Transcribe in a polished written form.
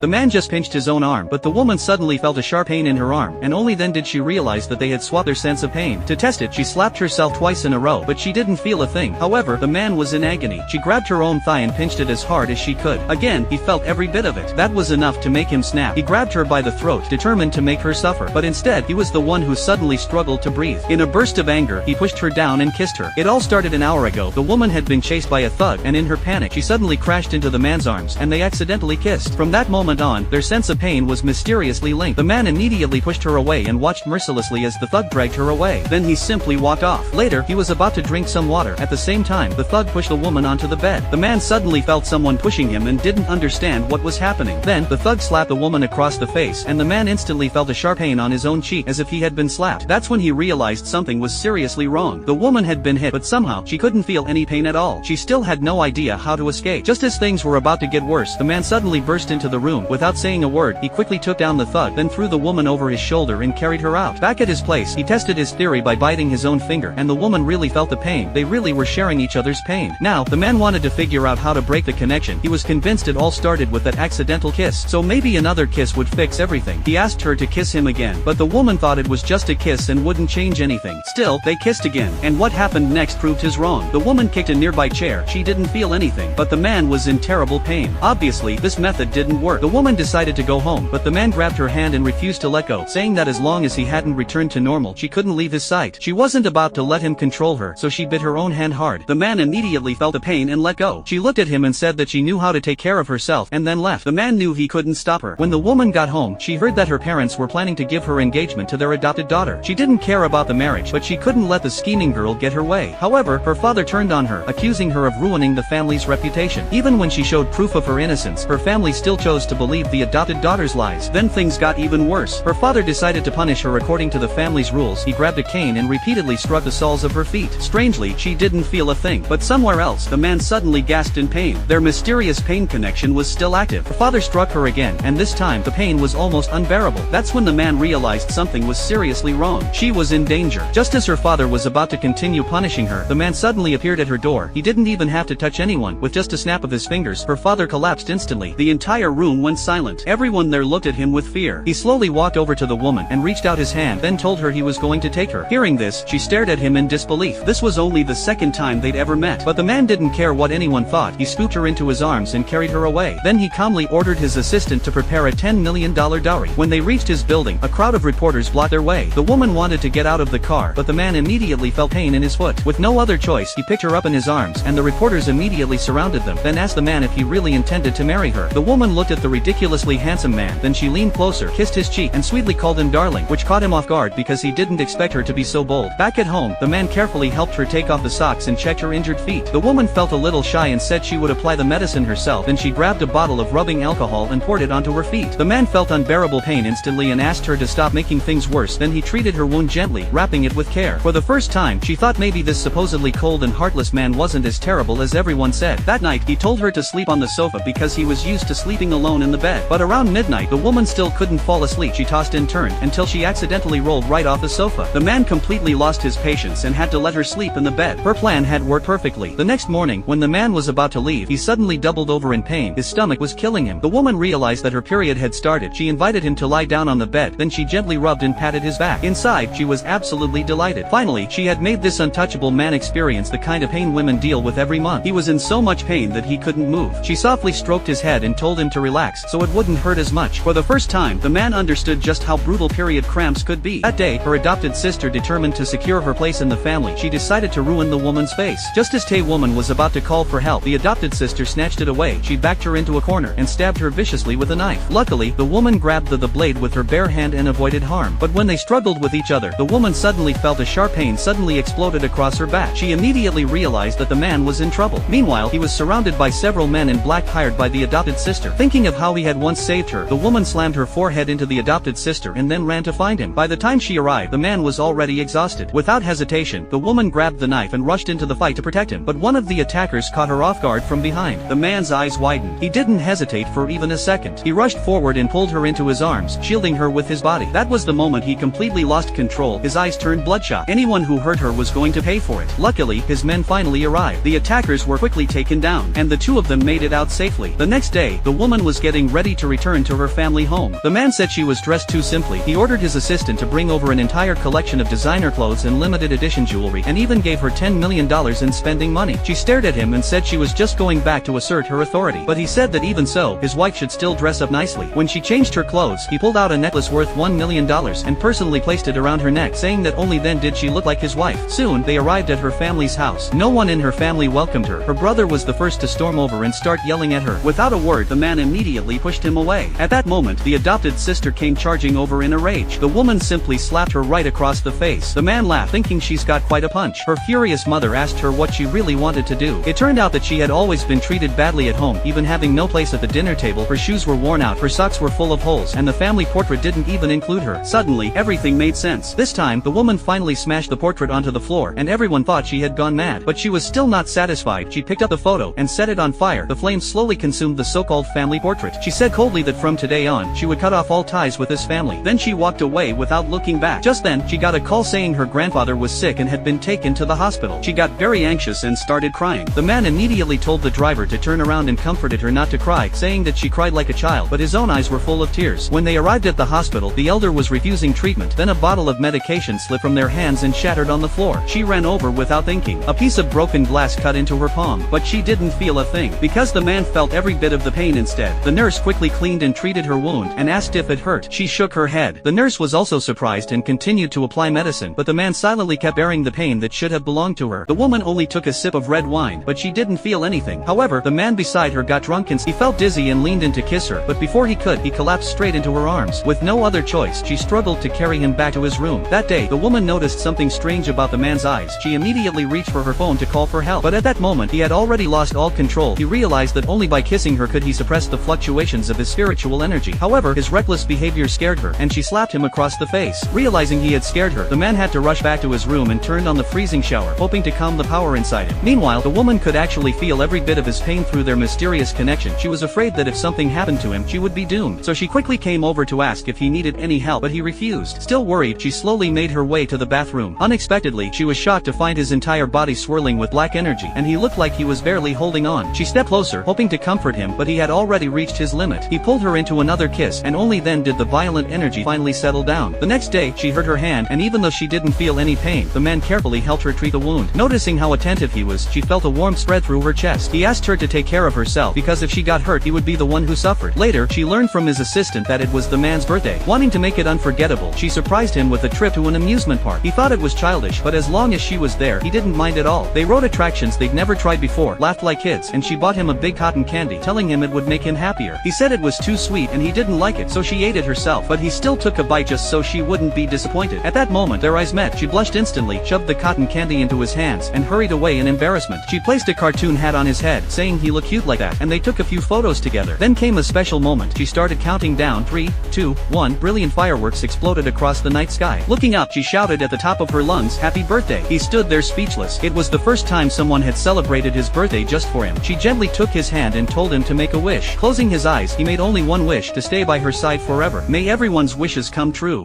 The man just pinched his own arm, but the woman suddenly felt a sharp pain in her arm, and only then did she realize that they had swapped their sense of pain. To test it, she slapped herself twice in a row, but she didn't feel a thing. However, the man was in agony. She grabbed her own thigh and pinched it as hard as she could. Again, he felt every bit of it. That was enough to make him snap. He grabbed her by the throat, determined to make her suffer, but instead, he was the one who suddenly struggled to breathe. In a burst of anger, he pushed her down and kissed her. It all started an hour ago. The woman had been chased by a thug, and in her panic, she suddenly crashed into the man's arms, and they accidentally kissed. From that moment on, their sense of pain was mysteriously linked. The man immediately pushed her away and watched mercilessly as the thug dragged her away. Then he simply walked off. Later, he was about to drink some water. At the same time, the thug pushed the woman onto the bed. The man suddenly felt someone pushing him and didn't understand what was happening. Then, the thug slapped the woman across the face, and the man instantly felt a sharp pain on his own cheek as if he had been slapped. That's when he realized something was seriously wrong. The woman had been hit, but somehow, she couldn't feel any pain at all. She still had no idea how to escape. Just as things were about to get worse, the man suddenly burst into the room. Without saying a word, he quickly took down the thug, then threw the woman over his shoulder and carried her out. Back at his place, he tested his theory by biting his own finger, and the woman really felt the pain. They really were sharing each other's pain. Now, the man wanted to figure out how to break the connection. He was convinced it all started with that accidental kiss, so maybe another kiss would fix everything. He asked her to kiss him again, but the woman thought it was just a kiss and wouldn't change anything. Still, they kissed again, and what happened next proved his wrong. The woman kicked a nearby chair. She didn't feel anything, but the man was in terrible pain. Obviously, this method didn't work. The woman decided to go home, but the man grabbed her hand and refused to let go, saying that as long as he hadn't returned to normal, she couldn't leave his sight. She wasn't about to let him control her, so she bit her own hand hard. The man immediately felt the pain and let go. She looked at him and said that she knew how to take care of herself, and then left. The man knew he couldn't stop her. When the woman got home, she heard that her parents were planning to give her engagement to their adopted daughter. She didn't care about the marriage, but she couldn't let the scheming girl get her way. However, her father turned on her, accusing her of ruining the family's reputation. Even when she showed proof of her innocence, her family still chose to believe the adopted daughter's lies. Then things got even worse. Her father decided to punish her according to the family's rules. He grabbed a cane and repeatedly struck the soles of her feet. Strangely, she didn't feel a thing. But somewhere else, the man suddenly gasped in pain. Their mysterious pain connection was still active. Her father struck her again, and this time, the pain was almost unbearable. That's when the man realized something was seriously wrong. She was in danger. Just as her father was about to continue punishing her, the man suddenly appeared at her door. He didn't even have to touch anyone. With just a snap of his fingers, her father collapsed instantly. The entire room went silent. Everyone there looked at him with fear. He slowly walked over to the woman and reached out his hand, then told her he was going to take her. Hearing this, she stared at him in disbelief. This was only the second time they'd ever met. But the man didn't care what anyone thought. He scooped her into his arms and carried her away. Then he calmly ordered his assistant to prepare a $10 million dowry. When they reached his building, a crowd of reporters blocked their way. The woman wanted to get out of the car, but the man immediately felt pain in his foot. With no other choice, he picked her up in his arms, and the reporters immediately surrounded them, then asked the man if he really intended to marry her. The woman looked at the ridiculously handsome man, then she leaned closer, kissed his cheek, and sweetly called him darling, which caught him off guard because he didn't expect her to be so bold. Back at home, the man carefully helped her take off the socks and checked her injured feet. The woman felt a little shy and said she would apply the medicine herself. Then she grabbed a bottle of rubbing alcohol and poured it onto her feet. The man felt unbearable pain instantly and asked her to stop making things worse. Then he treated her wound gently, wrapping it with care. For the first time, she thought maybe this supposedly cold and heartless man wasn't as terrible as everyone said. That night, he told her to sleep on the sofa because he was used to sleeping alone in the bed. But around midnight, the woman still couldn't fall asleep. She tossed and turned until she accidentally rolled right off the sofa. The man completely lost his patience and had to let her sleep in the bed. Her plan had worked perfectly. The next morning, when the man was about to leave, he suddenly doubled over in pain. His stomach was killing him. The woman realized that her period had started. She invited him to lie down on the bed, then she gently rubbed and patted his back. Inside, she was absolutely delighted. Finally, she had made this untouchable man experience the kind of pain women deal with every month. He was in so much pain that he couldn't move. She softly stroked his head and told him to relax, so it wouldn't hurt as much. For the first time, the man understood just how brutal period cramps could be. That day, her adopted sister determined to secure her place in the family. She decided to ruin the woman's face. Just as Tay woman was about to call for help, the adopted sister snatched it away. She backed her into a corner and stabbed her viciously with a knife. Luckily, the woman grabbed the blade with her bare hand and avoided harm. But when they struggled with each other, the woman suddenly felt a sharp pain suddenly exploded across her back. She immediately realized that the man was in trouble. Meanwhile, he was surrounded by several men in black hired by the adopted sister. Thinking of how he had once saved her, the woman slammed her forehead into the adopted sister and then ran to find him. By the time she arrived, the man was already exhausted. Without hesitation, the woman grabbed the knife and rushed into the fight to protect him. But one of the attackers caught her off guard from behind. The man's eyes widened. He didn't hesitate for even a second. He rushed forward and pulled her into his arms, shielding her with his body. That was the moment he completely lost control. His eyes turned bloodshot. Anyone who hurt her was going to pay for it. Luckily, his men finally arrived. The attackers were quickly taken down, and the two of them made it out safely. The next day, the woman was getting getting ready to return to her family home. The man said she was dressed too simply. He ordered his assistant to bring over an entire collection of designer clothes and limited edition jewelry, and even gave her $10 million in spending money. She stared at him and said she was just going back to assert her authority. But he said that even so, his wife should still dress up nicely. When she changed her clothes, he pulled out a necklace worth $1 million and personally placed it around her neck, saying that only then did she look like his wife. Soon, they arrived at her family's house. No one in her family welcomed her. Her brother was the first to storm over and start yelling at her. Without a word, the man immediately pushed him away. At that moment, the adopted sister came charging over in a rage. The woman simply slapped her right across the face. The man laughed, thinking she's got quite a punch. Her furious mother asked her what she really wanted to do. It turned out that she had always been treated badly at home, even having no place at the dinner table. Her shoes were worn out, her socks were full of holes, and the family portrait didn't even include her. Suddenly, everything made sense. This time, the woman finally smashed the portrait onto the floor, and everyone thought she had gone mad. But she was still not satisfied. She picked up the photo and set it on fire. The flames slowly consumed the so-called family portrait. She said coldly that from today on, she would cut off all ties with this family. Then she walked away without looking back. Just then, she got a call saying her grandfather was sick and had been taken to the hospital. She got very anxious and started crying. The man immediately told the driver to turn around and comforted her not to cry, saying that she cried like a child, but his own eyes were full of tears. When they arrived at the hospital, the elder was refusing treatment. Then a bottle of medication slipped from their hands and shattered on the floor. She ran over without thinking. A piece of broken glass cut into her palm, but she didn't feel a thing, because the man felt every bit of the pain instead. The nurse quickly cleaned and treated her wound, and asked if it hurt. She shook her head. The nurse was also surprised and continued to apply medicine, but the man silently kept bearing the pain that should have belonged to her. The woman only took a sip of red wine, but she didn't feel anything. However, the man beside her got drunk and he felt dizzy and leaned in to kiss her, but before he could, he collapsed straight into her arms. With no other choice, she struggled to carry him back to his room. That day, the woman noticed something strange about the man's eyes. She immediately reached for her phone to call for help, but at that moment, he had already lost all control. He realized that only by kissing her could he suppress the fluctuations of his spiritual energy. However, his reckless behavior scared her, and she slapped him across the face. Realizing he had scared her, the man had to rush back to his room and turned on the freezing shower, hoping to calm the power inside him. Meanwhile, the woman could actually feel every bit of his pain through their mysterious connection. She was afraid that if something happened to him, she would be doomed. So she quickly came over to ask if he needed any help, but he refused. Still worried, she slowly made her way to the bathroom. Unexpectedly, she was shocked to find his entire body swirling with black energy, and he looked like he was barely holding on. She stepped closer, hoping to comfort him, but he had already reached his limit. He pulled her into another kiss, and only then did the violent energy finally settle down. The next day, she hurt her hand, and even though she didn't feel any pain, the man carefully helped her treat the wound. Noticing how attentive he was, she felt a warmth spread through her chest. He asked her to take care of herself, because if she got hurt, he would be the one who suffered. Later, she learned from his assistant that it was the man's birthday. Wanting to make it unforgettable, she surprised him with a trip to an amusement park. He thought it was childish, but as long as she was there, he didn't mind at all. They rode attractions they'd never tried before, laughed like kids, and she bought him a big cotton candy, telling him it would make him happier. He said it was too sweet and he didn't like it, so she ate it herself, but he still took a bite just so she wouldn't be disappointed. At that moment, their eyes met. She blushed instantly, shoved the cotton candy into his hands, and hurried away in embarrassment. She placed a cartoon hat on his head, saying he looked cute like that, and they took a few photos together. Then came a special moment. She started counting down. 3, 2, 1. Brilliant fireworks exploded across the night sky. Looking up, she shouted at the top of her lungs, "Happy birthday!" He stood there speechless. It was the first time someone had celebrated his birthday just for him. She gently took his hand and told him to make a wish. Closing his eyes, he made only one wish: to stay by her side forever. May everyone's wishes come true.